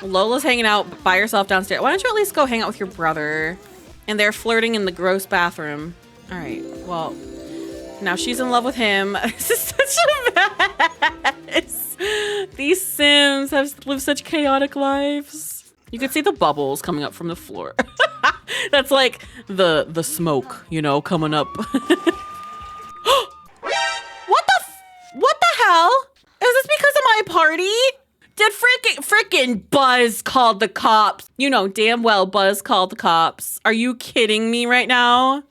Lola's hanging out by herself downstairs. Why don't you at least go hang out with your brother? And they're flirting in the gross bathroom. All right, well, now she's in love with him. This is such a mess. These Sims have lived such chaotic lives. You can see the bubbles coming up from the floor. That's like the smoke, you know, coming up. What the hell? Is this because of my party? Did frickin' Buzz called the cops? You know damn well Buzz called the cops. Are you kidding me right now?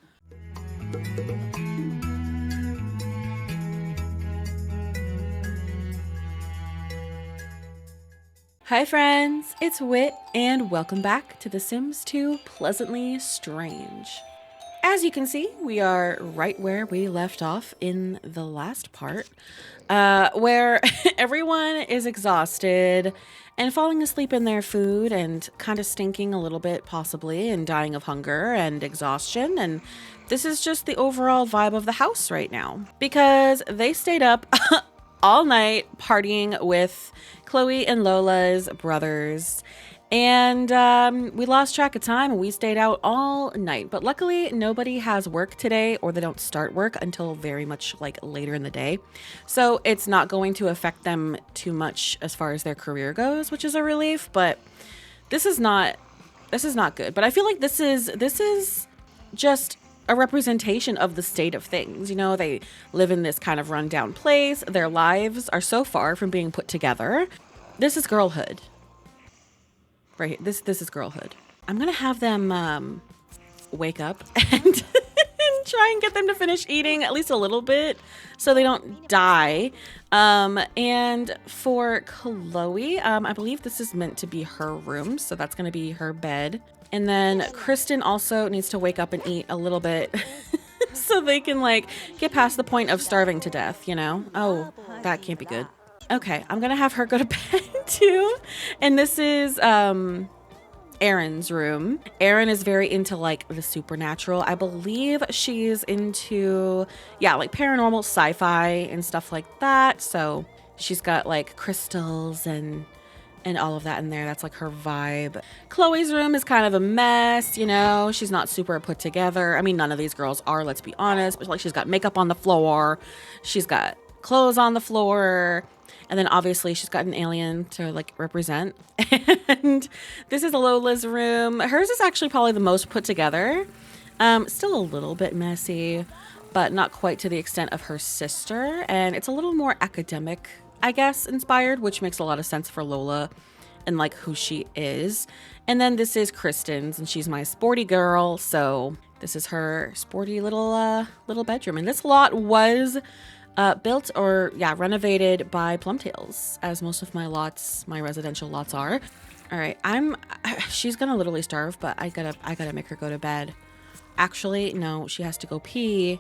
Hi friends, it's Wit and welcome back to The Sims 2 Pleasantly Strange. As you can see, we are right where we left off in the last part, where everyone is exhausted and falling asleep in their food and kind of stinking a little bit possibly and dying of hunger and exhaustion. And this is just the overall vibe of the house right now because they stayed up all night partying with Chloe and Lola's brothers. And we lost track of time and we stayed out all night. But luckily, nobody has work today, or they don't start work until very much like later in the day. So it's not going to affect them too much as far as their career goes, which is a relief. But this is not good. But I feel like this is just a representation of the state of things. You know, they live in this kind of rundown place. Their lives are so far from being put together. This is girlhood. Right, this is girlhood. I'm gonna have them wake up and try and get them to finish eating at least a little bit so they don't die. And for Chloe, I believe this is meant to be her room, so that's gonna be her bed. And then Kristen also needs to wake up and eat a little bit so they can like get past the point of starving to death, you know? Oh, that can't be good. Okay, I'm gonna have her go to bed too. And this is Erin's room. Erin is very into like the supernatural. I believe she's into, yeah, like paranormal sci-fi and stuff like that. So she's got like crystals and all of that in there. That's like her vibe. Chloe's room is kind of a mess, you know. She's not super put together. I mean, none of these girls are, let's be honest. But like she's got makeup on the floor. She's got clothes on the floor. And then obviously she's got an alien to like represent. And this is Lola's room. Hers is actually probably the most put together. Still a little bit messy, but not quite to the extent of her sister. And it's a little more academic, I guess, inspired, which makes a lot of sense for Lola and like who she is. And then this is Kristen's, and she's my sporty girl. So this is her sporty little bedroom. And this lot was built or renovated by Plumtails, as most of my residential lots are. All right, she's gonna literally starve, but I gotta make her go to bed. Actually, no, she has to go pee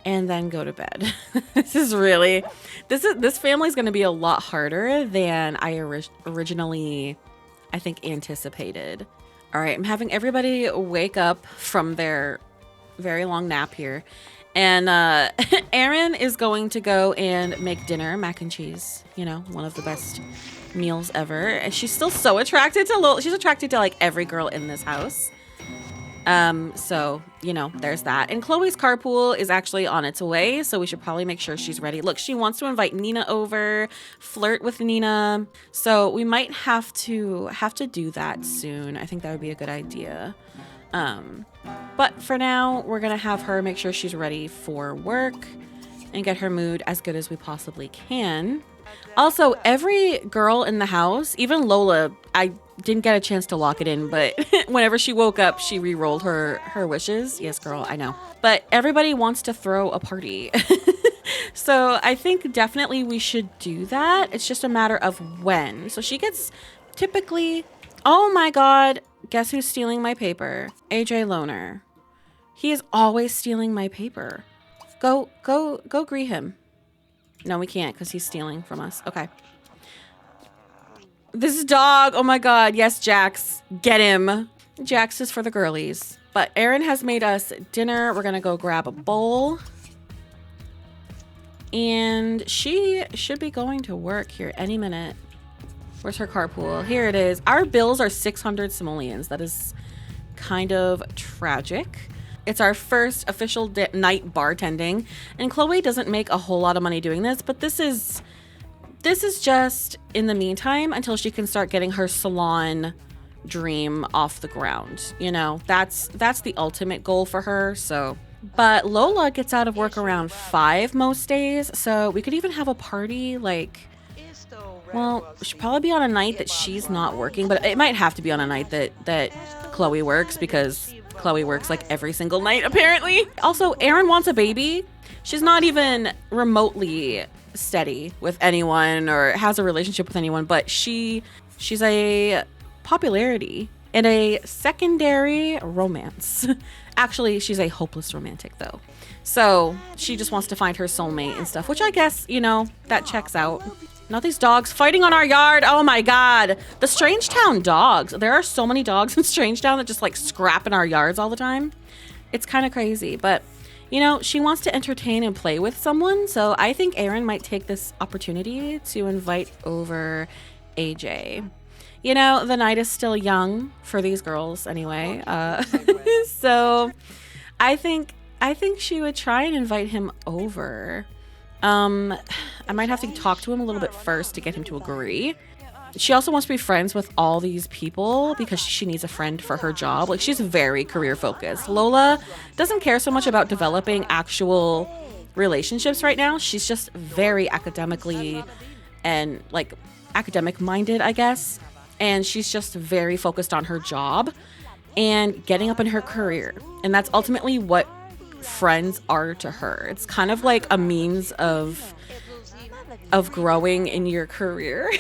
and then go to bed. This family's gonna be a lot harder than I originally, I think, anticipated. All right, I'm having everybody wake up from their very long nap here. And Erin is going to go and make dinner, mac and cheese, you know, one of the best meals ever. And she's still so attracted to Lola. She's attracted to like every girl in this house. So, you know, there's that. And Chloe's carpool is actually on its way, so we should probably make sure she's ready. Look, she wants to invite Nina over, flirt with Nina. So we might have to do that soon. I think that would be a good idea. But for now, we're gonna have her make sure she's ready for work and get her mood as good as we possibly can. Also, every girl in the house, even Lola, I didn't get a chance to lock it in, but whenever she woke up, she re-rolled her wishes. Yes, girl, I know. But everybody wants to throw a party. So I think definitely we should do that. It's just a matter of when. So she gets typically, oh my God, guess who's stealing my paper? AJ Loner. He is always stealing my paper. Go greet him. No, we can't because he's stealing from us. Okay. This dog. Oh my God. Yes, Jax. Get him. Jax is for the girlies. But Erin has made us dinner. We're going to go grab a bowl. And she should be going to work here any minute. Where's her carpool? Here it is. Our bills are 600 simoleons. That is kind of tragic. It's our first official night bartending, and Chloe doesn't make a whole lot of money doing this, but this is just in the meantime until she can start getting her salon dream off the ground. You know, that's the ultimate goal for her. So, but Lola gets out of work around 5 most days, so we could even have a party like, well, it should probably be on a night that she's not working, but it might have to be on a night that Chloe works, because Chloe works like every single night apparently. Also, Erin wants a baby. She's not even remotely steady with anyone or has a relationship with anyone, but she's a popularity and a secondary romance. Actually, she's a hopeless romantic though. So she just wants to find her soulmate and stuff, which I guess, you know, that checks out. Not these dogs fighting on our yard. Oh my God. The Strangetown dogs. There are so many dogs in Strangetown that just like scrap in our yards all the time. It's kind of crazy, but you know, she wants to entertain and play with someone. So I think Erin might take this opportunity to invite over AJ. You know, the night is still young for these girls anyway. So I think she would try and invite him over. I might have to talk to him a little bit first to get him to agree. She also wants to be friends with all these people because she needs a friend for her job. Like, she's very career focused. Lola doesn't care so much about developing actual relationships right now. She's just very academically and like academic minded, I guess. And she's just very focused on her job and getting up in her career. And that's ultimately what friends are to her. It's kind of like a means of growing in your career.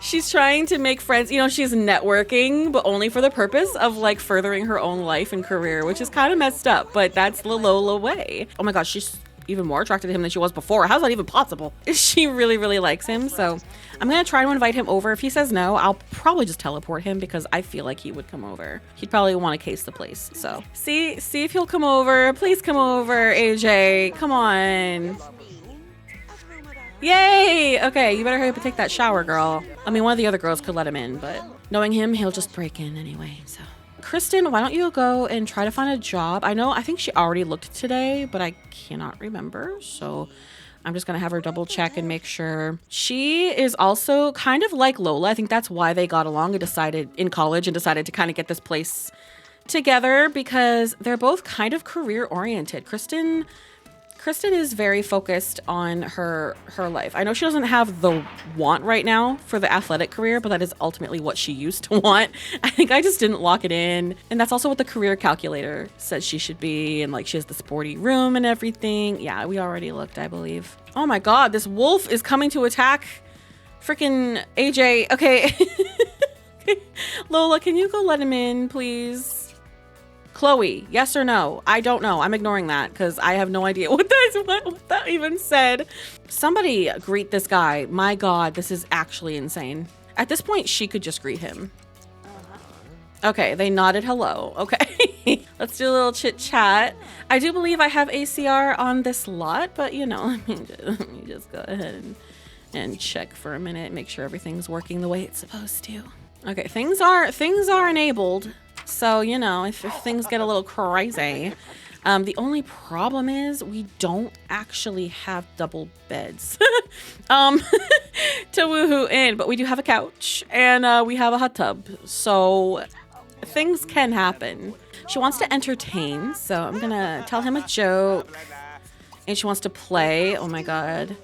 She's trying to make friends. You know, she's networking, but only for the purpose of like furthering her own life and career, which is kind of messed up, but that's the Lola way. Oh my gosh, she's even more attracted to him than she was before. How's that even possible? She really, really likes him. So I'm going to try to invite him over. If he says no, I'll probably just teleport him because I feel like he would come over. He'd probably want to case the place. So see if he'll come over. Please come over, AJ. Come on. Yay! Okay, you better hurry up and take that shower, girl. I mean, one of the other girls could let him in, but knowing him, he'll just break in anyway, so. Kristen, why don't you go and try to find a job? I think she already looked today, but I cannot remember, so I'm just gonna have her double check and make sure. She is also kind of like Lola. I think that's why they got along and decided to kind of get this place together, because they're both kind of career oriented. Kristen is very focused on her life. I know she doesn't have the want right now for the athletic career, but that is ultimately what she used to want. I think I just didn't lock it in. And that's also what the career calculator says she should be. And like, she has the sporty room and everything. Yeah, we already looked, I believe. Oh my God, this wolf is coming to attack freaking AJ. Okay. Lola, can you go let him in, please? Chloe, yes or no? I don't know. I'm ignoring that because I have no idea what that even said. Somebody greet this guy. My God, this is actually insane. At this point, she could just greet him. Okay, they nodded hello. Okay, let's do a little chit chat. I do believe I have ACR on this lot, but you know, let me just go ahead and check for a minute, make sure everything's working the way it's supposed to. Okay, things are enabled. So, you know, if things get a little crazy, the only problem is we don't actually have double beds to woohoo in, but we do have a couch and we have a hot tub. So things can happen. She wants to entertain, so I'm gonna tell him a joke. And she wants to play. Oh my God.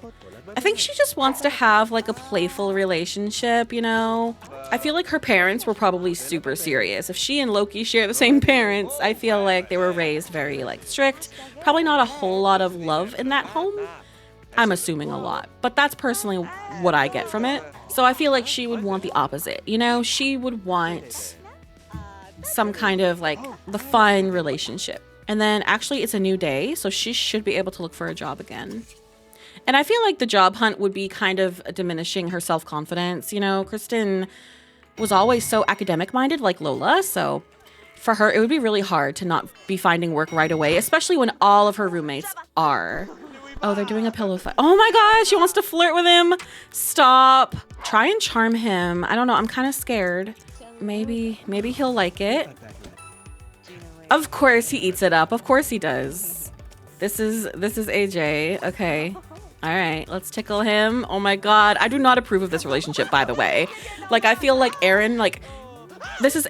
I think she just wants to have like a playful relationship, you know? I feel like her parents were probably super serious. If she and Loki share the same parents, I feel like they were raised very like strict. Probably not a whole lot of love in that home. I'm assuming a lot, but that's personally what I get from it. So I feel like she would want the opposite, you know? She would want some kind of like the fun relationship. And then actually it's a new day, so she should be able to look for a job again. And I feel like the job hunt would be kind of diminishing her self-confidence. You know, Kristen was always so academic-minded like Lola, so for her, it would be really hard to not be finding work right away, especially when all of her roommates are. Oh, they're doing a pillow fight. Oh my God, she wants to flirt with him. Stop. Try and charm him. I don't know. I'm kind of scared. Maybe he'll like it. Of course he eats it up. Of course he does. This is AJ. Okay. All right, let's tickle him. Oh my God. I do not approve of this relationship, by the way. Like, I feel like Aaron, like, this is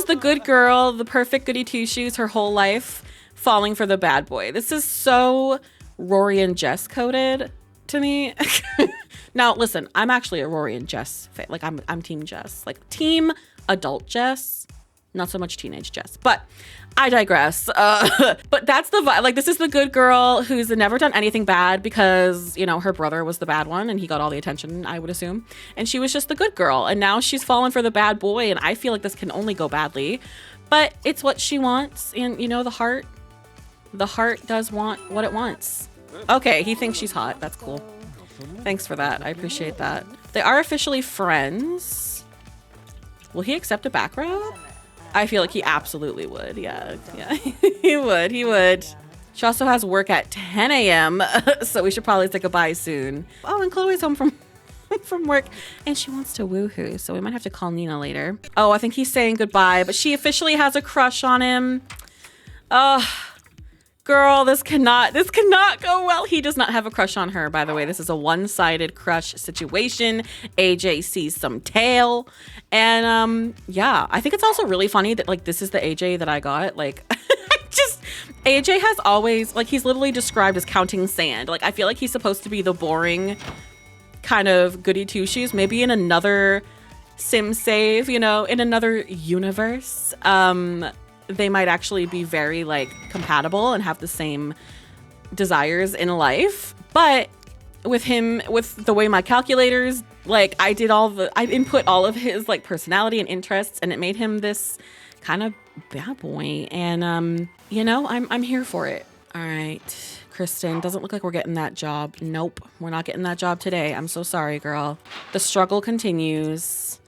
the good girl, the perfect goody two shoes her whole life, falling for the bad boy. This is so Rory and Jess coded to me. Now, listen, I'm actually a Rory and Jess fan. Like, I'm team Jess. Like, team adult Jess. Not so much teenage Jess, but I digress. But that's the vibe. Like, this is the good girl who's never done anything bad because, you know, her brother was the bad one and he got all the attention, I would assume. And she was just the good girl. And now she's fallen for the bad boy. And I feel like this can only go badly, but it's what she wants. And, you know, the heart does want what it wants. Okay, he thinks she's hot. That's cool. Thanks for that. I appreciate that. They are officially friends. Will he accept a back rub? I feel like he absolutely would. Yeah, he would. She also has work at 10 a.m. So we should probably say goodbye soon. Oh, and Chloe's home from work and she wants to woohoo. So we might have to call Nina later. Oh, I think he's saying goodbye, but she officially has a crush on him. Girl, this cannot go well. He does not have a crush on her, by the way. This is a one-sided crush situation. AJ sees some tail. And yeah, I think it's also really funny that, like, this is the AJ that I got. Like, AJ has always, like, he's literally described as counting sand. Like, I feel like he's supposed to be the boring kind of goody two-shoes. Maybe in another sim save, you know, in another universe. They might actually be very, like, compatible and have the same desires in life. But with him, with the way my calculators, like, I input all of his, like, personality and interests, and it made him this kind of bad boy. And you know, I'm here for it. All right, Kristen, doesn't look like we're getting that job. Nope, we're not getting that job today. I'm so sorry, girl. The struggle continues.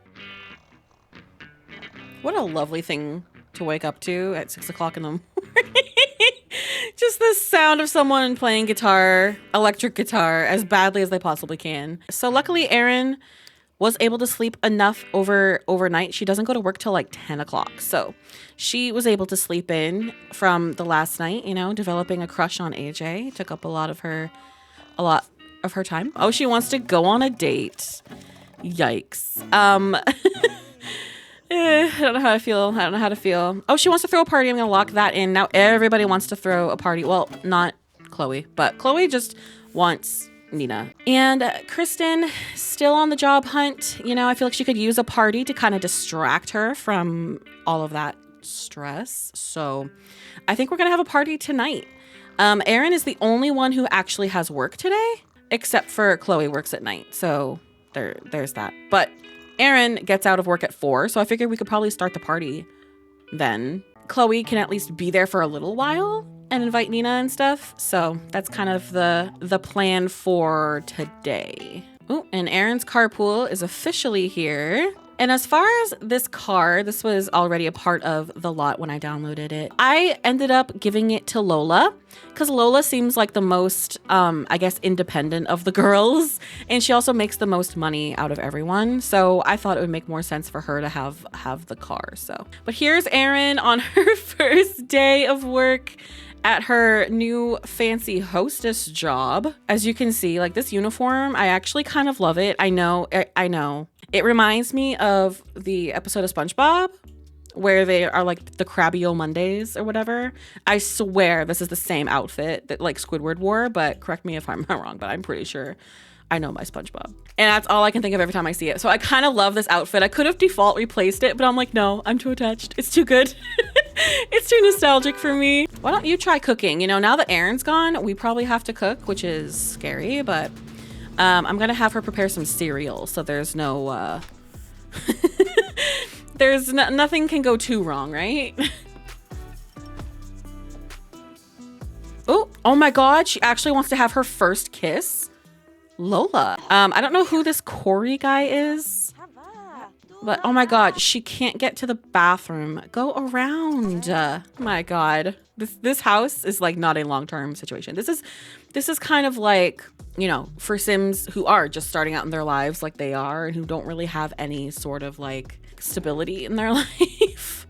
What a lovely thing to wake up to at 6 o'clock in the morning. Just the sound of someone playing guitar, electric guitar, as badly as they possibly can. So luckily, Erin was able to sleep enough overnight. She doesn't go to work till like 10 o'clock. So she was able to sleep in from the last night, you know, developing a crush on AJ. Took up a lot of her time. Oh, she wants to go on a date. Yikes. I don't know how to feel. Oh, she wants to throw a party. I'm going to lock that in. Now everybody wants to throw a party. Well, not Chloe, but Chloe just wants Nina. And Kristen, still on the job hunt. You know, I feel like she could use a party to kind of distract her from all of that stress. So I think we're going to have a party tonight. Erin is the only one who actually has work today, except for Chloe works at night. So there's that. But Erin gets out of work at 4, so I figured we could probably start the party then. Chloe can at least be there for a little while and invite Nina and stuff. So that's kind of the plan for today. Oh, and Erin's carpool is officially here. And as far as this car, this was already a part of the lot when I downloaded it. I ended up giving it to Lola because Lola seems like the most, I guess, independent of the girls. And she also makes the most money out of everyone. So I thought it would make more sense for her to have the car. So, but here's Erin on her first day of work at her new fancy hostess job. As you can see, like, this uniform, I actually kind of love it. I know. It reminds me of the episode of SpongeBob where they are like the Krabby-O Mondays or whatever. I swear this is the same outfit that like Squidward wore, but correct me if I'm wrong, but I'm pretty sure I know my SpongeBob. And that's all I can think of every time I see it. So I kind of love this outfit. I could have default replaced it, but I'm like, no, I'm too attached. It's too good. It's too nostalgic for me. Why don't you try cooking? You know, now that Erin's gone, we probably have to cook, which is scary, but I'm going to have her prepare some cereal. So there's no, nothing can go too wrong, right? Oh my God. She actually wants to have her first kiss. Lola. I don't know who this Corey guy is, But oh my god, she can't get to the bathroom. Go around. My god. This house is like not a long-term situation. This is kind of like, you know, for Sims who are just starting out in their lives like they are and who don't really have any sort of like stability in their life.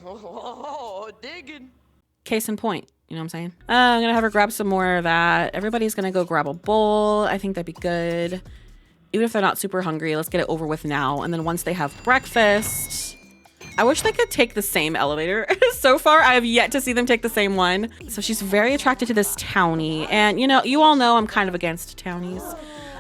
Oh, digging. Case in point, you know what I'm saying? I'm gonna have her grab some more of that. Everybody's gonna go grab a bowl. I think that'd be good. Even if they're not super hungry, let's get it over with now. And then once they have breakfast, I wish they could take the same elevator. So far, I have yet to see them take the same one. So she's very attracted to this townie. And you know, you all know I'm kind of against townies.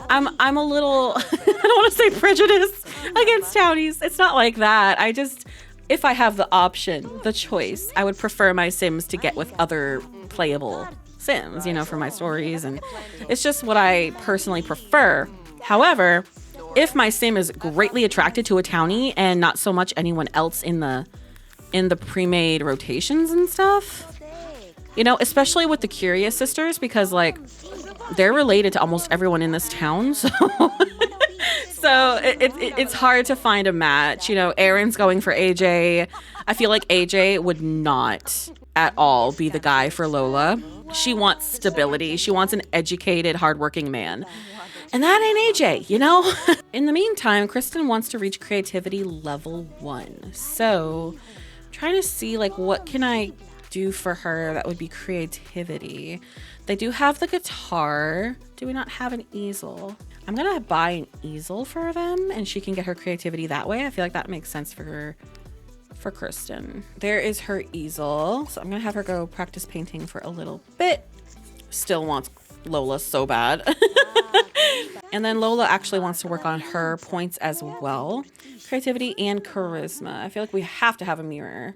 I'm a little, I don't want to say prejudiced against townies. It's not like that. I just, if I have the option, the choice, I would prefer my Sims to get with other playable Sims, you know, for my stories. And it's just what I personally prefer. However, if my Sim is greatly attracted to a townie and not so much anyone else in the pre-made rotations and stuff, you know, especially with the Curious sisters, because like they're related to almost everyone in this town, so it's hard to find a match. You know, Aaron's going for AJ. I feel like AJ would not at all be the guy for Lola. She wants stability. She wants an educated, hardworking man. And that ain't AJ, you know? In the meantime, Kristen wants to reach creativity level 1. So I'm trying to see like what can I do for her that would be creativity. They do have the guitar. Do we not have an easel? I'm gonna buy an easel for them and she can get her creativity that way. I feel like that makes sense for her, for Kristen. There is her easel. So I'm gonna have her go practice painting for a little bit. Still wants Lola so bad. And then Lola actually wants to work on her points as well. Creativity and charisma. I feel like we have to have a mirror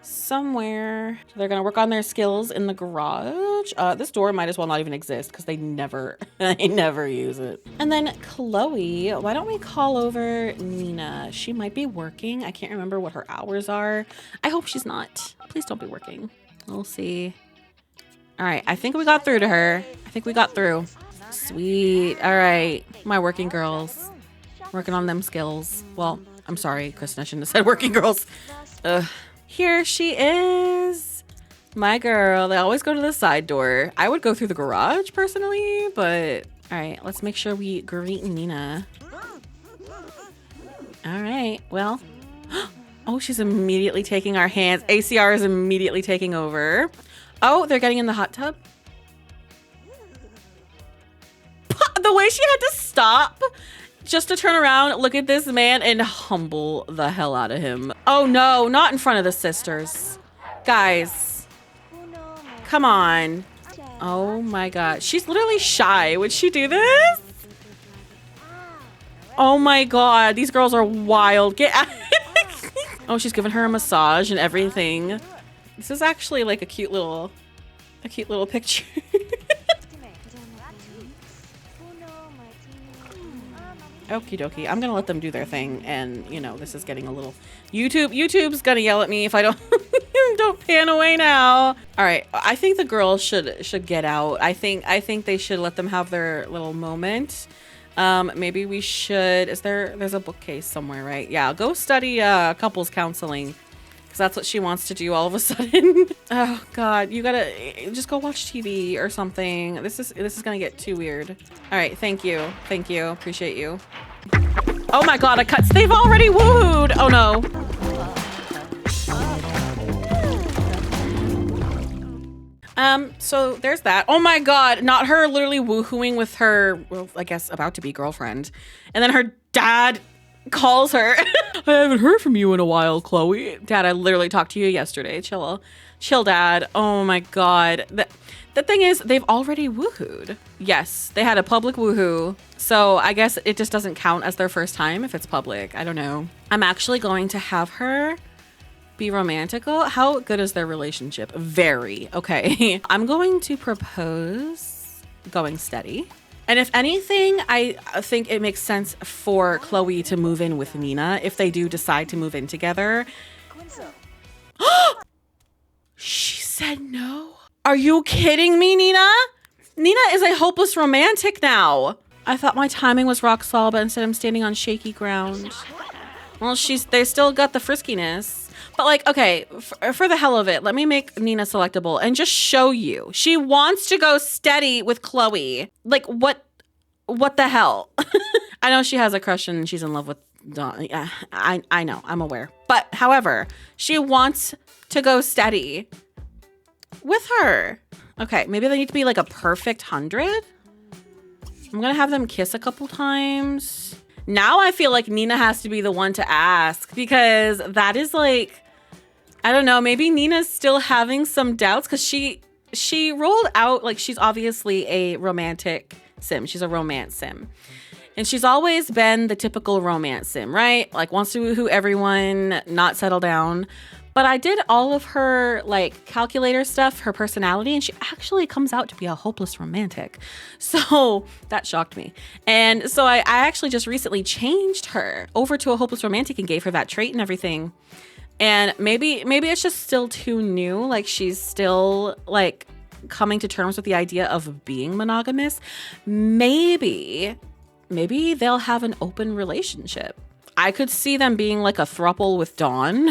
somewhere. So they're gonna work on their skills in the garage. This door might as well not even exist because they never use it. And then Chloe, why don't we call over Nina? She might be working. I can't remember what her hours are. I hope she's not. Please don't be working. We'll see. All right, I think we got through to her. I think we got through. Sweet. All right, my working girls. Working on them skills. Well, I'm sorry, Kristen, I shouldn't have said working girls. Here she is. My girl. They always go to the side door. I would go through the garage personally, but all right, let's make sure we greet Nina. All right, well. Oh, she's immediately taking our hands. ACR is immediately taking over. Oh, they're getting in the hot tub. The way she had to stop just to turn around, look at this man, and humble the hell out of him. Oh no, not in front of the sisters. Guys, come on. Oh my God, she's literally shy. Would she do this? Oh my God, these girls are wild. Get out. Oh, she's giving her a massage and everything. This is actually like a cute little picture. Okie dokie. I'm gonna let them do their thing, and you know this is getting a little. YouTube's gonna yell at me if I don't don't pan away now. All right, I think the girls should get out. I think they should let them have their little moment. Maybe we should. There's a bookcase somewhere, right? Yeah, go study couples counseling. Because that's what she wants to do all of a sudden. Oh God, you gotta just go watch TV or something. This is gonna get too weird. All right, thank you, appreciate you. Oh my God, they've already woohooed. Oh no. So there's that. Oh my God, not her literally woohooing with her, well, I guess about to be girlfriend, and then her dad calls her. I haven't heard from you in a while, Chloe. Dad, I literally talked to you yesterday. Chill, Dad. Oh my God. The thing is, they've already woohooed. Yes, they had a public woohoo. So I guess it just doesn't count as their first time if it's public. I don't know. I'm actually going to have her be romantical. How good is their relationship? Very. Okay. I'm going to propose going steady. And if anything, I think it makes sense for Chloe to move in with Nina if they do decide to move in together. She said no. Are you kidding me, Nina? Nina is a hopeless romantic now. I thought my timing was rock solid, but instead I'm standing on shaky ground. Well, they still got the friskiness. But like, okay, for the hell of it, let me make Nina selectable and just show you. She wants to go steady with Chloe. Like, what the hell? I know she has a crush and she's in love with Dawn. Yeah, I know, I'm aware. But however, she wants to go steady with her. Okay, maybe they need to be like a perfect 100. I'm gonna have them kiss a couple times. Now I feel like Nina has to be the one to ask, because that is like, I don't know, maybe Nina's still having some doubts because she rolled out like she's obviously a romantic sim. She's a romance sim. And she's always been the typical romance sim, right? Like wants to woohoo everyone, not settle down. But I did all of her like calculator stuff, her personality, and she actually comes out to be a hopeless romantic. So that shocked me. And so I actually just recently changed her over to a hopeless romantic and gave her that trait and everything. And maybe it's just still too new. Like she's still like coming to terms with the idea of being monogamous. Maybe they'll have an open relationship. I could see them being like a throuple with Dawn.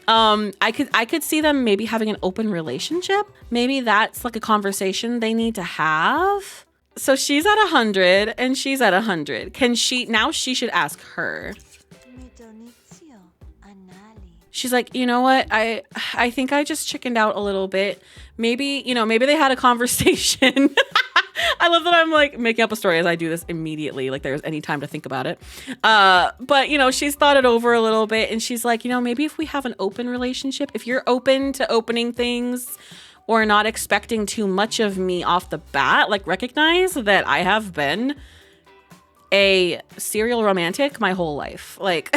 I could see them maybe having an open relationship. Maybe that's like a conversation they need to have. So she's at 100 and she's at 100. Now she should ask her. She's like, you know what? I think I just chickened out a little bit. Maybe they had a conversation. I love that I'm like making up a story as I do this immediately, like there's any time to think about it. But she's thought it over a little bit and she's like, maybe if we have an open relationship, if you're open to opening things or not expecting too much of me off the bat, like recognize that I have been a serial romantic my whole life. Like,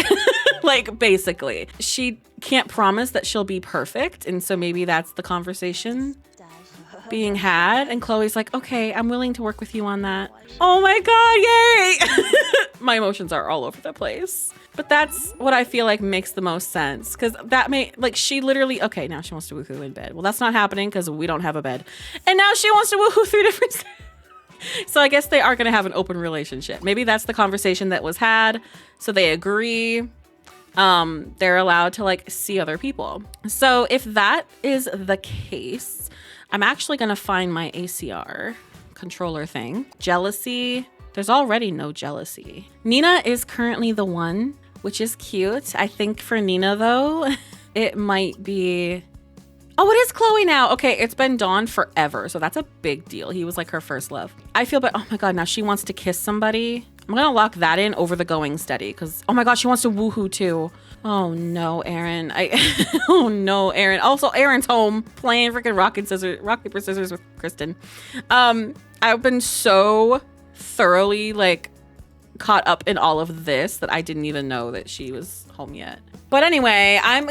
like basically she can't promise that she'll be perfect. And so maybe that's the conversation being had. And Chloe's like, okay, I'm willing to work with you on that. Oh my God, yay! My emotions are all over the place. But that's what I feel like makes the most sense. Because that she literally, okay, now she wants to woohoo in bed. Well, that's not happening because we don't have a bed. And now she wants to woohoo 3 different So I guess they are going to have an open relationship. Maybe that's the conversation that was had. So they agree. They're allowed to like see other people. So if that is the case, I'm actually going to find my ACR controller thing. Jealousy. There's already no jealousy. Nina is currently the one, which is cute. I think for Nina though, it might be... Oh, it is Chloe now. Okay, it's been Dawn forever. So that's a big deal. He was like her first love. I feel, but oh my God, now she wants to kiss somebody. I'm going to lock that in over the going steady because, oh my God, she wants to woohoo too. Oh no, Aaron. Oh no, Aaron. Also, Aaron's home playing freaking rock, paper, scissors with Kristen. I've been so thoroughly like caught up in all of this that I didn't even know that she was home yet. But anyway, I'm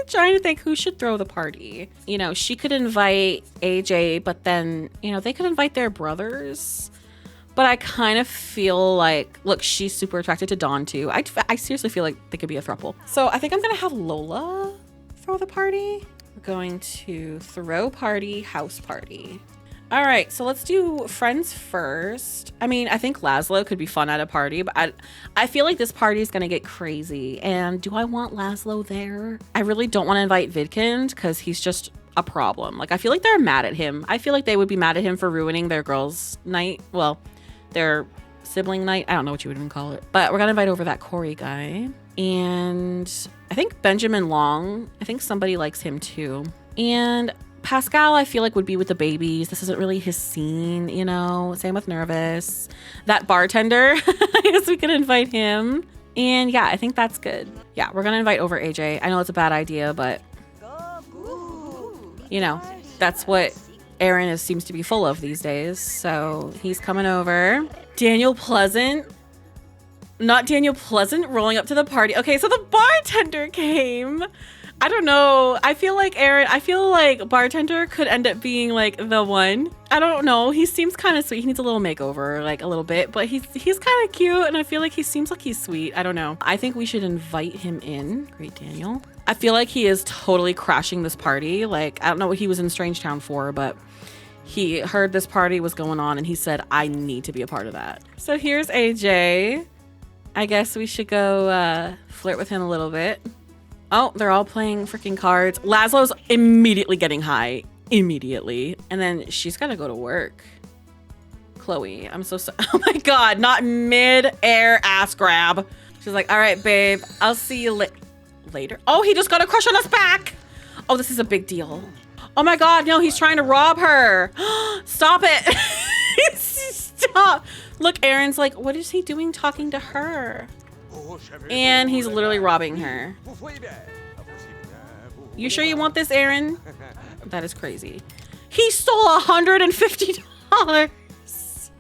trying to think who should throw the party. She could invite AJ, but then, they could invite their brothers. But I kind of feel like, look, she's super attracted to Dawn too. I seriously feel like they could be a throuple. So I think I'm going to have Lola throw the party. We're going to throw party, house party. All right, so let's do friends first. I mean, I think Laszlo could be fun at a party, but I feel like this party is going to get crazy. And do I want Laszlo there? I really don't want to invite Vidkind because he's just a problem. Like, I feel like they're mad at him. I feel like they would be mad at him for ruining their girls' night. Well, their sibling night. I don't know what you would even call it. But we're going to invite over that Corey guy. And I think Benjamin Long, I think somebody likes him too. And Pascal, I feel like would be with the babies. This isn't really his scene, Same with Nervous. That bartender, I guess we could invite him. And yeah, I think that's good. Yeah, we're going to invite over AJ. I know it's a bad idea, but that's what Aaron seems to be full of these days. So he's coming over. Daniel Pleasant. Not Daniel Pleasant rolling up to the party. Okay, so the bartender came. I don't know. I feel like bartender could end up being like the one. I don't know. He seems kind of sweet. He needs a little makeover, like a little bit, but he's kind of cute. And I feel like he seems like he's sweet. I don't know. I think we should invite him in. Great Daniel. I feel like he is totally crashing this party. Like, I don't know what he was in Strangetown for, but He heard this party was going on and he said, I need to be a part of that. So here's AJ. I guess we should go flirt with him a little bit. Oh, they're all playing freaking cards. Laszlo's immediately getting high. Immediately. And then she's got to go to work. Chloe, I'm so sorry. Oh my God, not mid-air ass grab. She's like, all right, babe, I'll see you later. Oh, he just got a crush on us back. Oh, this is a big deal. Oh my God, no, he's trying to rob her. Stop it. Stop. Look, Aaron's like, what is he doing talking to her? And he's literally robbing her. You sure you want this, Aaron? That is crazy. He stole $150.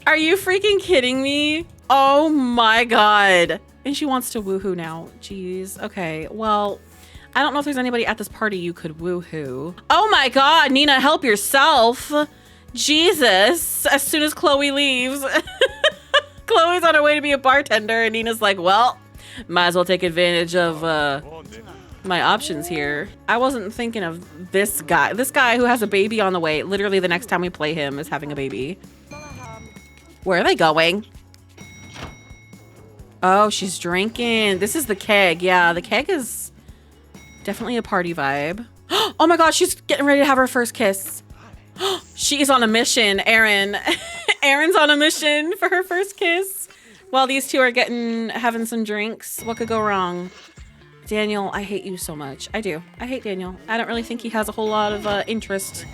Are you freaking kidding me? Oh my God. And she wants to woohoo now. Jeez. Okay. Well, I don't know if there's anybody at this party you could woohoo. Oh my God, Nina, help yourself. Jesus. As soon as Chloe leaves. Chloe's on her way to be a bartender and Nina's like, well, might as well take advantage of my options here. I wasn't thinking of this guy. This guy who has a baby on the way. Literally the next time we play him is having a baby. Where are they going? Oh, she's drinking. This is the keg. Yeah, the keg is definitely a party vibe. Oh my God, she's getting ready to have her first kiss. She's on a mission, Aaron. Aaron's on a mission for her first kiss. While these two are having some drinks. What could go wrong? Daniel, I hate you so much. I do. I hate Daniel. I don't really think he has a whole lot of interest.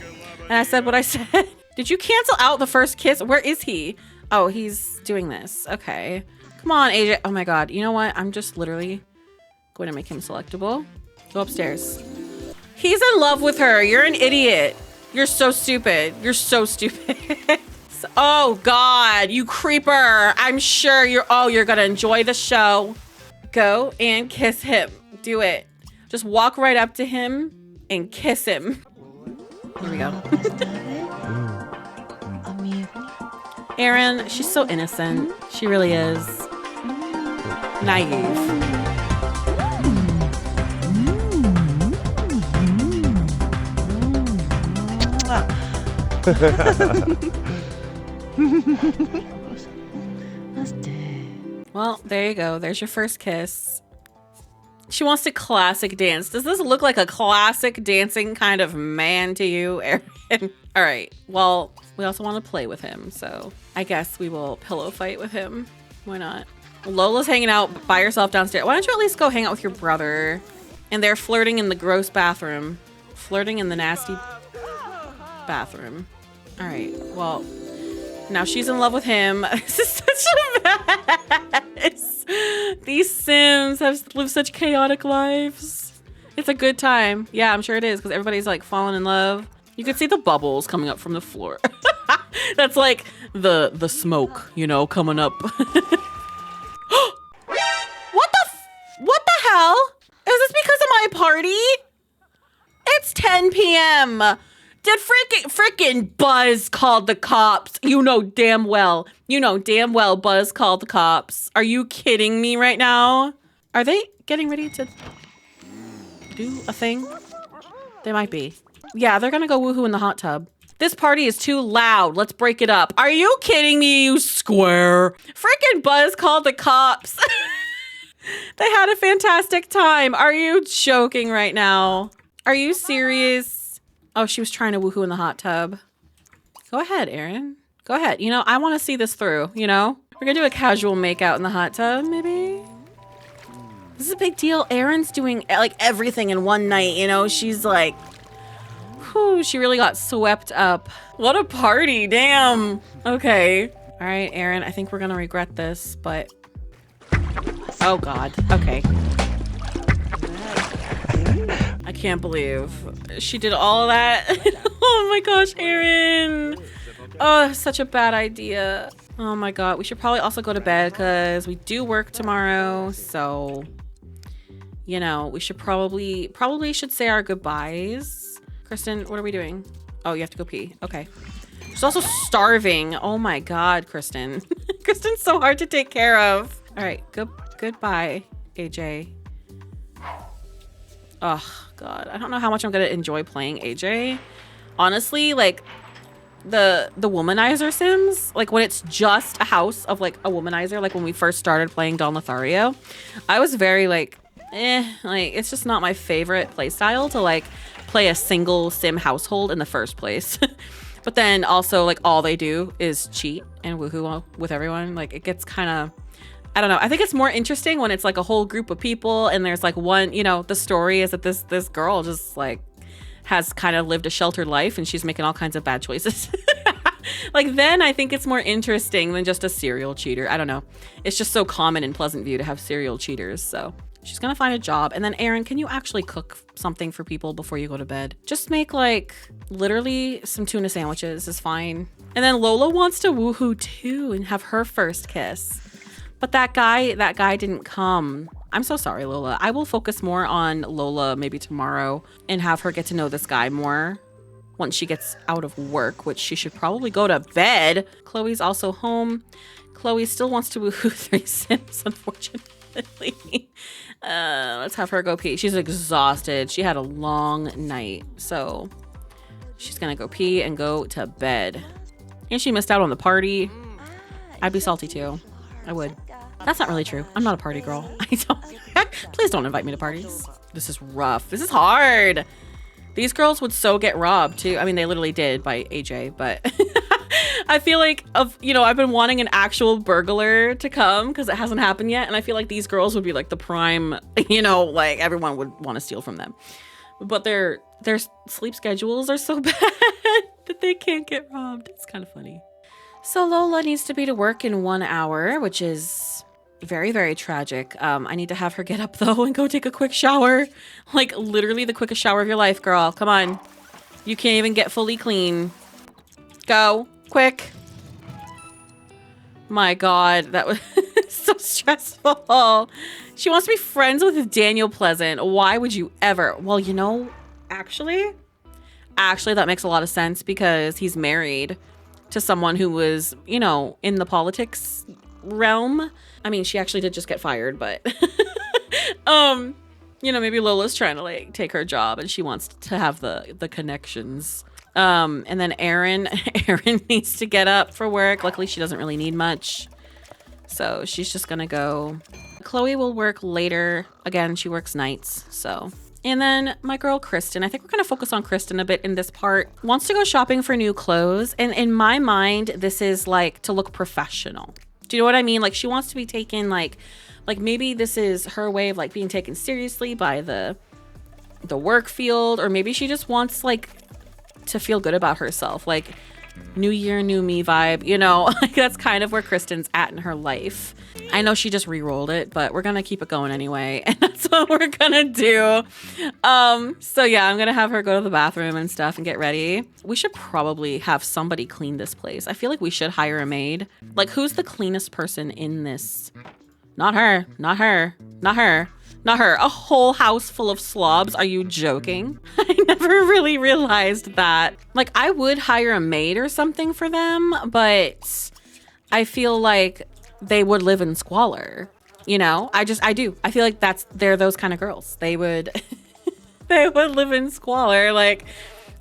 And I said what I said. Did you cancel out the first kiss? Where is he? Oh, he's doing this. Okay. Come on, AJ. Oh my God. You know what? I'm just literally going to make him selectable. Go upstairs. He's in love with her. You're an idiot. You're so stupid. You're so stupid. Oh God, you creeper. I'm sure you're going to enjoy the show. Go and kiss him. Do it. Just walk right up to him and kiss him. Here we go. Aaron, she's so innocent. She really is. Naive. Well, there you go. There's your first kiss. She wants to classic dance. Does this look like a classic dancing kind of man to you, Aaron? All right. Well, we also want to play with him, so I guess we will pillow fight with him. Why not? Lola's hanging out by herself downstairs. Why don't you at least go hang out with your brother? And they're flirting in the gross bathroom. Flirting in the nasty bathroom. All right. Well, now she's in love with him. This is such a mess. These Sims have lived such chaotic lives. It's a good time. Yeah, I'm sure it is because everybody's like falling in love. You can see the bubbles coming up from the floor. That's like the smoke, you know, coming up. What the hell? Is this because of my party? It's 10 p.m. Did freaking Buzz called the cops? You know damn well Buzz called the cops. Are you kidding me right now? Are they getting ready to do a thing? They might be. Yeah, they're gonna go woohoo in the hot tub. This party is too loud. Let's break it up. Are you kidding me, you square? Freaking Buzz called the cops. They had a fantastic time. Are you joking right now? Are you serious? Oh, she was trying to woohoo in the hot tub. Go ahead, Aaron. Go ahead. You know, I want to see this through, you know? We're gonna do a casual makeout in the hot tub, maybe? This is a big deal. Aaron's doing like everything in one night, you know? She's like, whew, she really got swept up. What a party, damn. Okay. All right, Aaron, I think we're gonna regret this, but... Oh God, okay. I can't believe she did all of that. Oh my gosh, Aaron. Oh, such a bad idea. Oh my God, we should probably also go to bed because we do work tomorrow. So, you know, we should probably should say our goodbyes. Kristen, what are we doing? Oh, you have to go pee. Okay. She's also starving. Oh my God, Kristen. Kristen's so hard to take care of. All right, goodbye, AJ. Oh God, I don't know how much I'm gonna enjoy playing AJ. Honestly, like, the womanizer sims, like when it's just a house of like a womanizer, like when we first started playing Dawn Lothario, I was very like, like it's just not my favorite play style to like play a single sim household in the first place. But then also like all they do is cheat and woohoo with everyone. Like it gets kind of, I don't know. I think it's more interesting when it's like a whole group of people and there's like one, you know, the story is that this girl just like has kind of lived a sheltered life and she's making all kinds of bad choices. Like then I think it's more interesting than just a serial cheater. I don't know. It's just so common in Pleasant View to have serial cheaters. So she's gonna find a job. And then Aaron, can you actually cook something for people before you go to bed? Just make like literally some tuna sandwiches is fine. And then Lola wants to woohoo too and have her first kiss. But that guy didn't come. I'm so sorry, Lola. I will focus more on Lola maybe tomorrow and have her get to know this guy more once she gets out of work, which she should probably go to bed. Chloe's also home. Chloe still wants to woohoo 3 Sims, unfortunately. Let's have her go pee. She's exhausted. She had a long night, so she's gonna go pee and go to bed. And she missed out on the party. I'd be salty too. I would. That's not really true. I'm not a party girl. I don't. Please don't invite me to parties. This is rough. This is hard. These girls would so get robbed too. I mean, they literally did by AJ, but I feel like I've been wanting an actual burglar to come because it hasn't happened yet. And I feel like these girls would be like the prime, like everyone would want to steal from them. But their sleep schedules are so bad that they can't get robbed. It's kind of funny. So Lola needs to be to work in 1 hour, which is very, very tragic. I need to have her get up though and go take a quick shower. Like literally the quickest shower of your life, girl. Come on. You can't even get fully clean. Go. Quick. My God, that was so stressful. She wants to be friends with Daniel Pleasant. Why would you ever? Well, actually, that makes a lot of sense because he's married to someone who was, in the politics realm. I mean, she actually did just get fired, but maybe Lola's trying to like take her job and she wants to have the connections. And then Erin needs to get up for work. Luckily, she doesn't really need much. So she's just gonna go. Chloe will work later. Again, she works nights, so. And then my girl, Kristen, I think we're gonna focus on Kristen a bit in this part, wants to go shopping for new clothes. And in my mind, this is like to look professional. Do you know what I mean? Like she wants to be taken like maybe this is her way of like being taken seriously by the work field, or maybe she just wants like to feel good about herself, like new year, new me vibe, like that's kind of where Kristen's at in her life. I know she just re-rolled it, but we're gonna keep it going anyway, and that's what we're gonna do. So yeah, I'm gonna have her go to the bathroom and stuff and get ready. We should probably have somebody clean this place. I feel like we should hire a maid. Like, who's the cleanest person in this? Not her. A whole house full of slobs. Are you joking? I never really realized that. Like, I would hire a maid or something for them, but I feel like they would live in squalor. I do. I feel like they're those kind of girls. They would live in squalor. Like,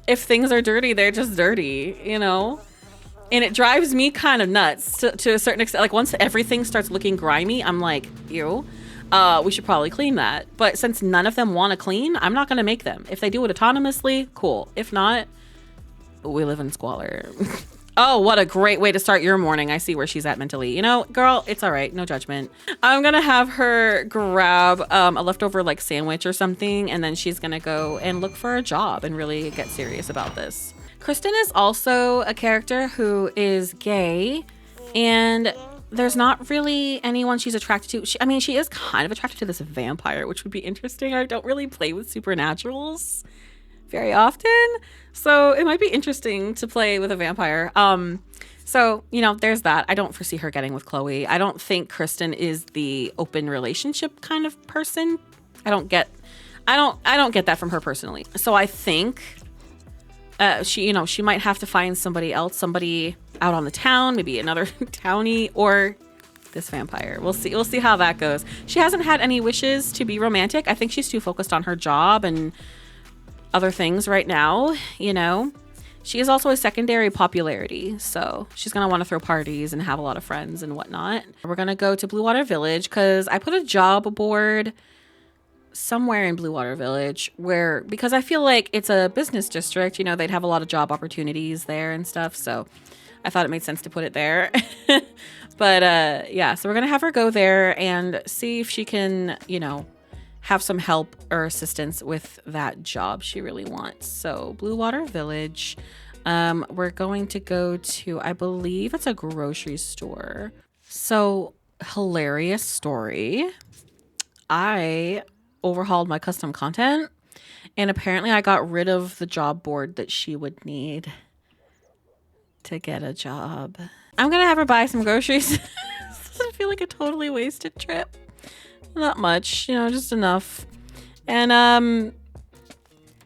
if things are dirty, they're just dirty, And it drives me kind of nuts to a certain extent. Like, once everything starts looking grimy, I'm like, ew. We should probably clean that. But since none of them want to clean, I'm not going to make them. If they do it autonomously, cool. If not, we live in squalor. Oh, what a great way to start your morning. I see where she's at mentally. Girl, it's all right. No judgment. I'm going to have her grab a leftover like sandwich or something, and then she's going to go and look for a job and really get serious about this. Kristen is also a character who is gay, and there's not really anyone she's attracted to. She is kind of attracted to this vampire, which would be interesting. I don't really play with supernaturals very often, so it might be interesting to play with a vampire. So there's that. I don't foresee her getting with Chloe. I don't think Kristen is the open relationship kind of person. I don't get that from her personally. So I think she might have to find somebody else, somebody out on the town, maybe another townie, or this vampire. We'll see how that goes. She hasn't had any wishes to be romantic. I think she's too focused on her job and other things right now. She is also a secondary popularity, so she's gonna want to throw parties and have a lot of friends and whatnot. We're gonna go to Blue Water Village because I put a job board somewhere in Blue Water Village because I feel like it's a business district, you know, they'd have a lot of job opportunities there and stuff, so I thought it made sense to put it there. But yeah, so we're gonna have her go there and see if she can, you know, have some help or assistance with that job she really wants. So Blue Water Village, we're going to go to, I believe it's a grocery store. So hilarious story. I overhauled my custom content and apparently I got rid of the job board that she would need to get a job. I'm gonna have her buy some groceries. Doesn't feel like a totally wasted trip. Not much, you know, just enough. And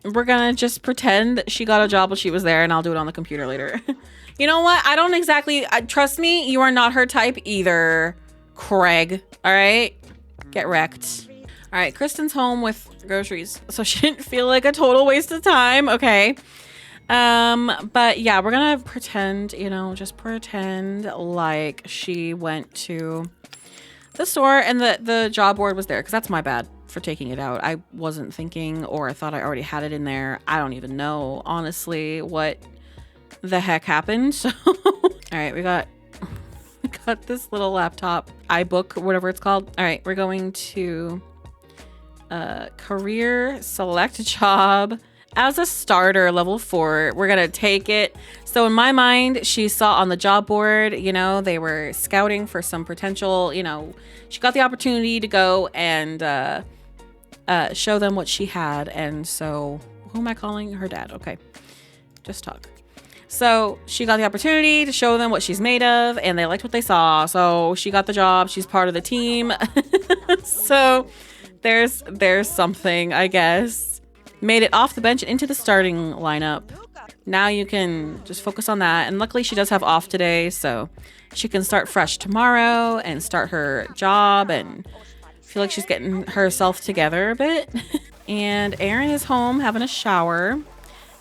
we're gonna just pretend that she got a job while she was there and I'll do it on the computer later. You know what? I don't exactly, trust me, you are not her type either, Craig. All right? Get wrecked. All right, Kristen's home with groceries, so she didn't feel like a total waste of time. Okay. But yeah, we're gonna pretend, you know, just pretend like she went to the store and the job board was there, because that's my bad for taking it out. I wasn't thinking, or I thought I already had it in there. I don't even know, honestly, what the heck happened. So, all right, we got this little laptop, iBook, whatever it's called. All right, we're going to career select job as a starter, level 4. We're gonna take it. So in my mind, she saw on the job board, you know, they were scouting for some potential, you know, she got the opportunity to go and show them what she had. And so, who am I calling? Her dad. Okay, just talk. So she got the opportunity to show them what she's made of, and they liked what they saw. So she got the job. She's part of the team. So there's something, I guess. Made it off the bench and into the starting lineup. Now you can just focus on that. And luckily she does have off today, so she can start fresh tomorrow and start her job and feel like she's getting herself together a bit. And Erin is home having a shower.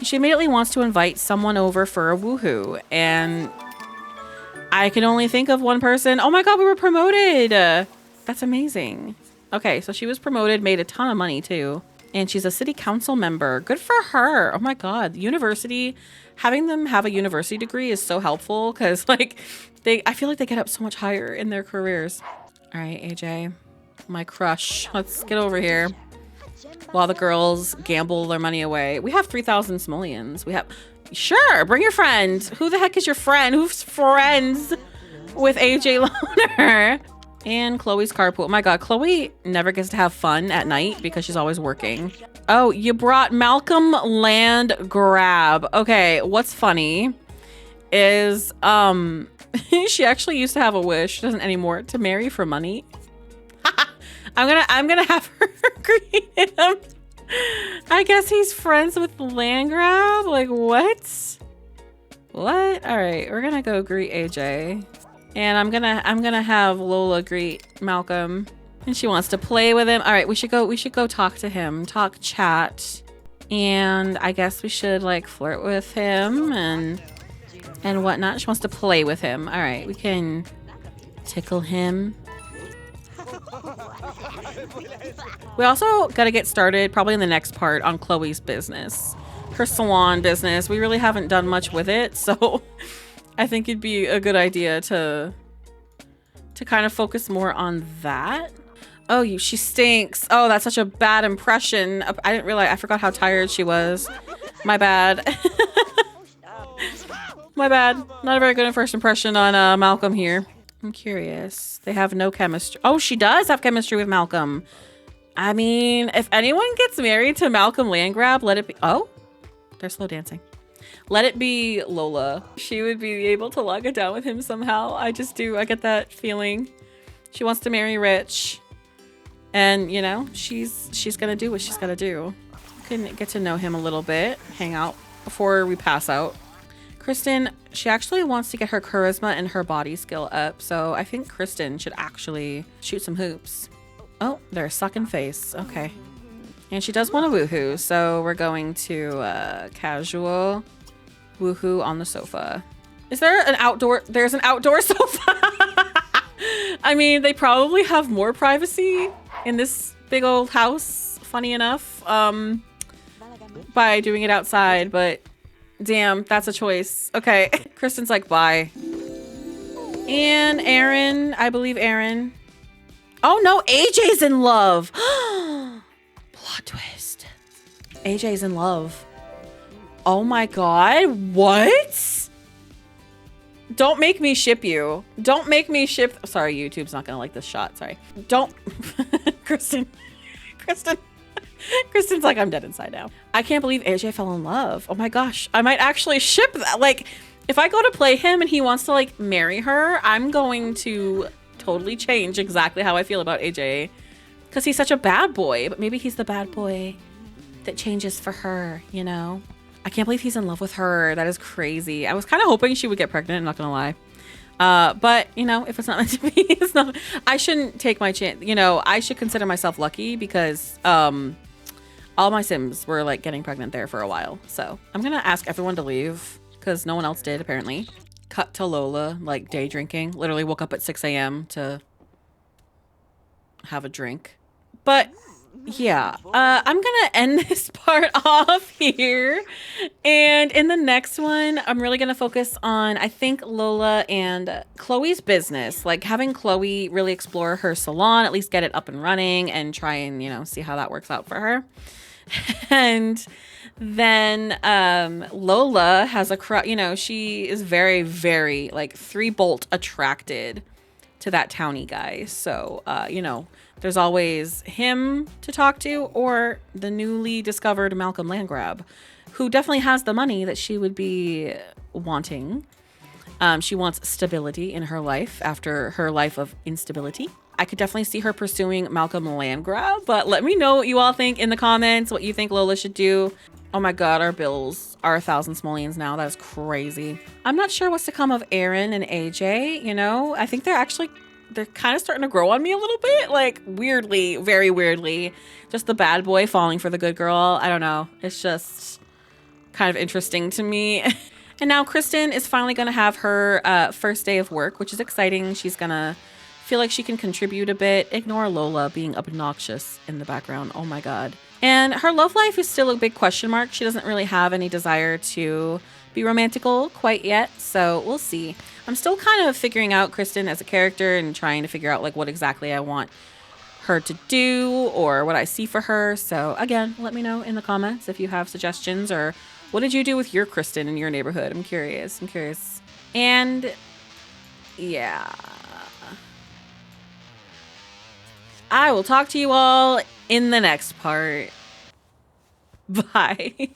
She immediately wants to invite someone over for a woohoo. And I can only think of one person. Oh my God, we were promoted. That's amazing. Okay, so she was promoted, made a ton of money too. And she's a city council member. Good for her. Oh my God. University, having them have a university degree is so helpful because like I feel like they get up so much higher in their careers. All right, AJ, my crush. Let's get over here while the girls gamble their money away. We have 3,000 simoleons. We have, sure, bring your friend. Who the heck is your friend? Who's friends with AJ Loner? And Chloe's carpool. Oh my God, Chloe never gets to have fun at night because she's always working. Oh, you brought Malcolm Land Grab. Okay, what's funny is she actually used to have a wish, she doesn't anymore, to marry for money. I'm gonna have her greet him. I guess he's friends with Land Grab. Like what? What? All right, we're gonna go greet AJ. And I'm gonna have Lola greet Malcolm, and she wants to play with him. All right, we should go talk to him, chat, and I guess we should like flirt with him and whatnot. She wants to play with him. All right, we can tickle him. We also got to get started probably in the next part on Chloe's business, her salon business. We really haven't done much with it, so I think it'd be a good idea to kind of focus more on that. Oh, she stinks. Oh, that's such a bad impression. I didn't realize, I forgot how tired she was. My bad. My bad. Not a very good first impression on Malcolm here. I'm curious. They have no chemistry. Oh, she does have chemistry with Malcolm. I mean, if anyone gets married to Malcolm Landgrab, let it be. Oh, they're slow dancing. Let it be Lola. She would be able to lock it down with him somehow. I just do. I get that feeling. She wants to marry rich. And, you know, she's gonna do what she's gotta do. We can get to know him a little bit. Hang out before we pass out. Kristen, she actually wants to get her charisma and her body skill up. So I think Kristen should actually shoot some hoops. Oh, they're a sucking face. Okay. And she does want a woohoo. So we're going to casual. Woohoo on the sofa. Is there an outdoor? There's an outdoor sofa. I mean, they probably have more privacy in this big old house, funny enough, by doing it outside, but damn, that's a choice. Okay, Kristen's like, bye. And Aaron, I believe Aaron. Oh no, AJ's in love. Plot twist. AJ's in love. Oh my God, what? Don't make me ship you. Don't make me ship. Sorry, YouTube's not gonna like this shot. Sorry. Don't. Kristen's like, I'm dead inside now. I can't believe AJ fell in love. Oh my gosh. I might actually ship that. Like, if I go to play him and he wants to like marry her, I'm going to totally change exactly how I feel about AJ. Because he's such a bad boy, but maybe he's the bad boy that changes for her, you know? I can't believe he's in love with her. That is crazy. I was kind of hoping she would get pregnant, I'm not gonna lie. But you know, if it's not meant to be, it's not. I shouldn't take my chance. You know, I should consider myself lucky because all my Sims were like getting pregnant there for a while. So I'm gonna ask everyone to leave because no one else did apparently. Cut to Lola, like day drinking. Literally woke up at 6 a.m. to have a drink. But yeah, I'm gonna end this part off here. And in the next one, I'm really gonna focus on, I think, Lola and Chloe's business. Like having Chloe really explore her salon, at least get it up and running and try and, you know, see how that works out for her. And then Lola has you know, she is very, very like 3-bolt attracted to that townie guy. So, you know, there's always him to talk to or the newly discovered Malcolm Landgrab, who definitely has the money that she would be wanting. She wants stability in her life after her life of instability. I could definitely see her pursuing Malcolm Landgrab, but let me know what you all think in the comments, what you think Lola should do. Oh my God, our bills are 1,000 simoleons now. That is crazy. I'm not sure what's to come of Aaron and AJ, you know? I think they're kind of starting to grow on me a little bit, like weirdly, very weirdly. Just the bad boy falling for the good girl. I don't know. It's just kind of interesting to me. And now Kristen is finally going to have her first day of work, which is exciting. She's going to feel like she can contribute a bit. Ignore Lola being obnoxious in the background. Oh my God. And her love life is still a big question mark. She doesn't really have any desire to be romantical quite yet. So we'll see. I'm still kind of figuring out Kristen as a character and trying to figure out like what exactly I want her to do or what I see for her. So again, let me know in the comments if you have suggestions or what did you do with your Kristen in your neighborhood? I'm curious. And yeah, I will talk to you all in the next part. Bye.